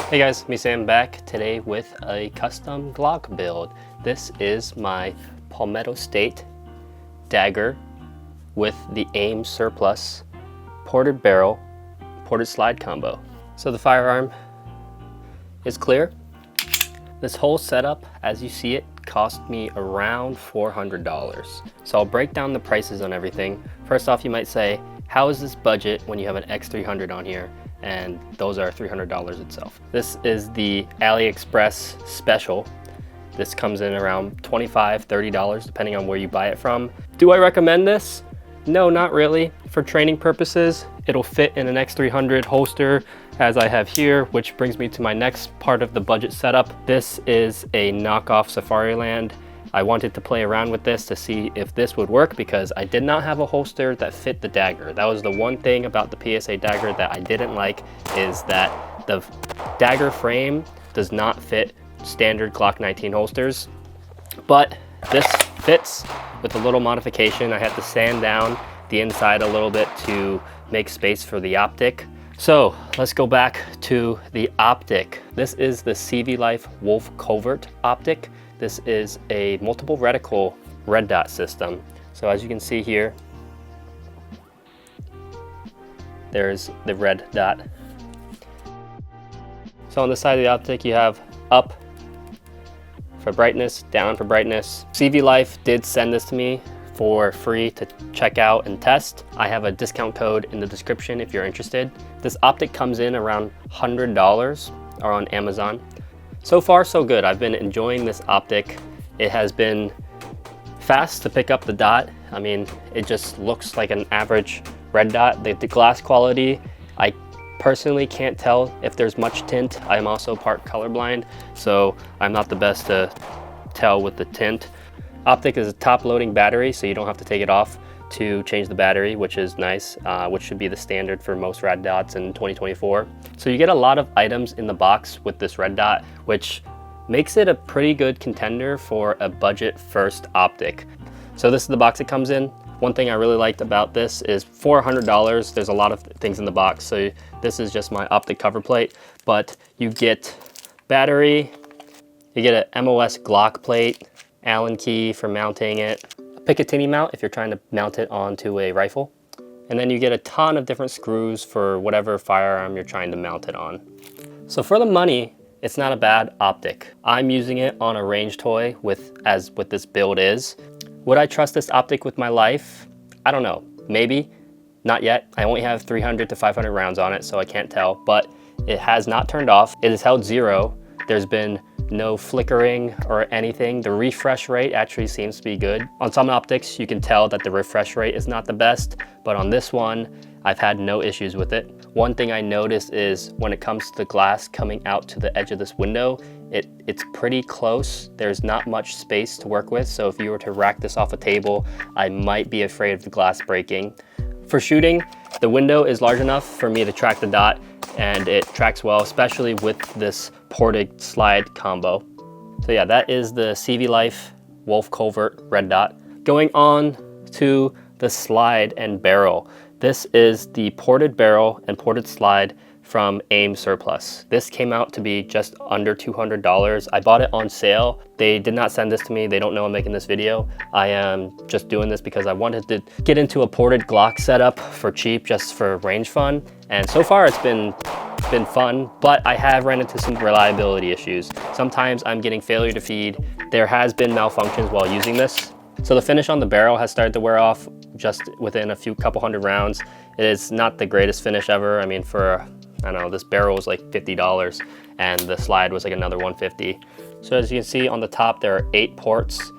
Hey guys, me Sam back today with a custom Glock build. This is my Palmetto State dagger with the AIM surplus ported barrel, ported slide combo. So the firearm is clear. This whole setup, as you see it, cost me around $400. So I'll break down the prices on everything. First off, you might say, how is this budget when you have an X300 on here? And those are $300 itself. This is the AliExpress special. This comes in around $25, $30 depending on where you buy it from. Do I recommend this? No, not really. For training purposes, it'll fit in an X300 holster as I have here, which brings me to my next part of the budget setup. This is a knockoff Safariland. I wanted to play around with this to see if this would work because I did not have a holster that fit the dagger. That was the one thing about the PSA dagger that I didn't like, is that the dagger frame does not fit standard Glock 19 holsters. But this fits with a little modification. I had to sand down the inside a little bit to make space for the optic. So let's go back to the optic. This is the CVLife WolfCovert optic. This is a multiple reticle red dot system. So as you can see here, there's the red dot. So on the side of the optic, you have up for brightness, down for brightness. CVLife did send this to me for free to check out and test. I have a discount code in the description if you're interested. This optic comes in around $100 or on Amazon. So far, so good. I've been enjoying this optic. It has been fast to pick up the dot. I mean, it just looks like an average red dot. The glass quality, I personally can't tell if there's much tint. I'm also part colorblind, so I'm not the best to tell with the tint. Optic is a top loading battery, so you don't have to take it off to change the battery, which is nice, which should be the standard for most red dots in 2024. So you get a lot of items in the box with this red dot, which makes it a pretty good contender for a budget first optic. So this is the box it comes in. One thing I really liked about this is for $100, there's a lot of things in the box. So this is just my optic cover plate, but you get battery, you get an MOS Glock plate, Allen key for mounting it, a Picatinny mount if you're trying to mount it onto a rifle, and then you get a ton of different screws for whatever firearm you're trying to mount it on. So for the money, it's not a bad optic. I'm using it on a range toy as what this build is. Would I trust this optic with my life? I don't know, maybe, not yet. I only have 300 to 500 rounds on it, so I can't tell, but it has not turned off. It is held 0. There's been no flickering or anything. The refresh rate actually seems to be good. On some optics, you can tell that the refresh rate is not the best, but on this one, I've had no issues with it. One thing I noticed is when it comes to the glass coming out to the edge of this window, it's pretty close. There's not much space to work with, so if you were to rack this off a table, I might be afraid of the glass breaking. For shooting, the window is large enough for me to track the dot, and it tracks well, especially with this ported slide combo. So yeah, that is the CVLife WolfCovert red dot. Going on to the slide and barrel. This is the ported barrel and ported slide from AIM surplus. This came out to be just under $200. I bought it on sale. They did not send this to me. They don't know I'm making this video. I am just doing this because I wanted to get into a ported Glock setup for cheap, just for range fun. And so far it's been fun, but I have ran into some reliability issues. Sometimes I'm getting failure to feed. There has been malfunctions while using this. So the finish on the barrel has started to wear off just within a couple hundred rounds. It is not the greatest finish ever. I mean, I don't know, this barrel was like $50 and the slide was like another $150. So as you can see on the top, there are 8 ports.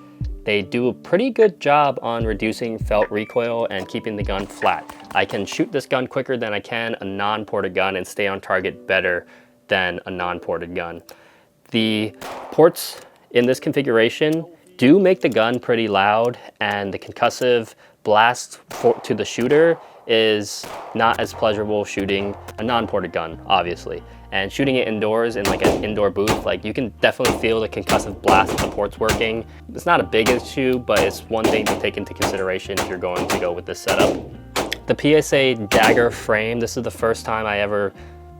They do a pretty good job on reducing felt recoil and keeping the gun flat. I can shoot this gun quicker than I can a non-ported gun and stay on target better than a non-ported gun. The ports in this configuration do make the gun pretty loud, and the concussive blast to the shooter is not as pleasurable shooting a non-ported gun, obviously. And shooting it indoors in like an indoor booth, like you can definitely feel the concussive blast of the ports working. It's not a big issue, but it's one thing to take into consideration if you're going to go with this setup. The PSA Dagger frame, this is the first time I ever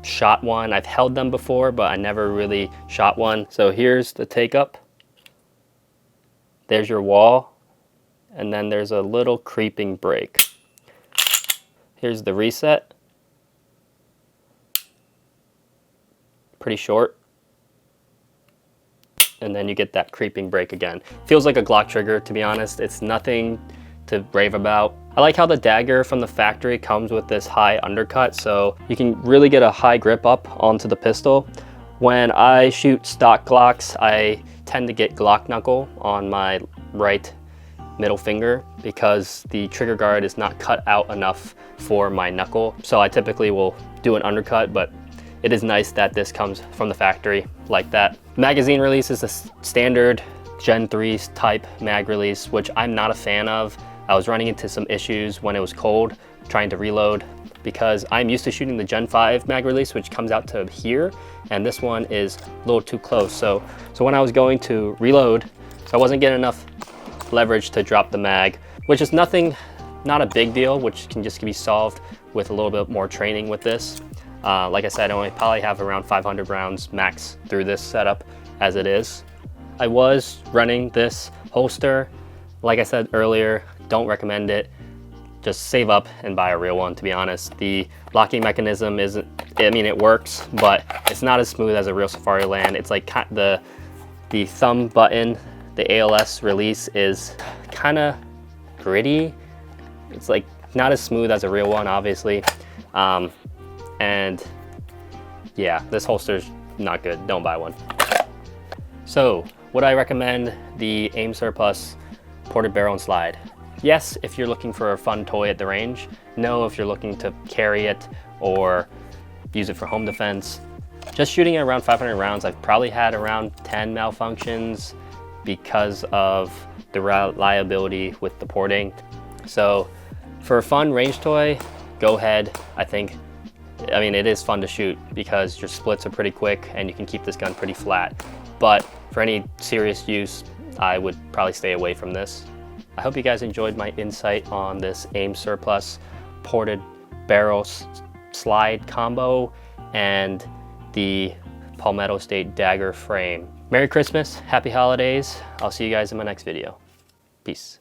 shot one. I've held them before, but I never really shot one. So here's the take up. There's your wall, and then there's a little creeping break. Here's the reset. Pretty short. And then you get that creeping break again. Feels like a Glock trigger, to be honest. It's nothing to rave about. I like how the dagger from the factory comes with this high undercut, so you can really get a high grip up onto the pistol. When I shoot stock Glocks, I tend to get Glock knuckle on my right middle finger because the trigger guard is not cut out enough for my knuckle. So I typically will do an undercut, but it is nice that this comes from the factory like that. Magazine release is a standard Gen 3 type mag release, which I'm not a fan of. I was running into some issues when it was cold trying to reload because I'm used to shooting the Gen 5 mag release, which comes out to here, and this one is a little too close. So when I was going to reload, I wasn't getting enough leverage to drop the mag, which is not a big deal, which can just be solved with a little bit more training with this. Like I said, I only probably have around 500 rounds max through this setup as it is. I was running this holster. Like I said earlier, don't recommend it. Just save up and buy a real one, to be honest. The locking mechanism isn't, I mean, it works, but it's not as smooth as a real Safariland. It's like the thumb button, the ALS release is kind of gritty. It's like not as smooth as a real one, obviously. And yeah, this holster's not good. Don't buy one. So would I recommend the Aim Surplus ported barrel and slide? Yes, if you're looking for a fun toy at the range. No, if you're looking to carry it or use it for home defense. Just shooting at around 500 rounds, I've probably had around 10 malfunctions because of the reliability with the porting. So for a fun range toy, go ahead. I mean, it is fun to shoot because your splits are pretty quick and you can keep this gun pretty flat. But for any serious use, I would probably stay away from this. I hope you guys enjoyed my insight on this Aim Surplus ported barrel slide combo and the Palmetto State dagger frame. Merry Christmas, happy holidays. I'll see you guys in my next video. Peace.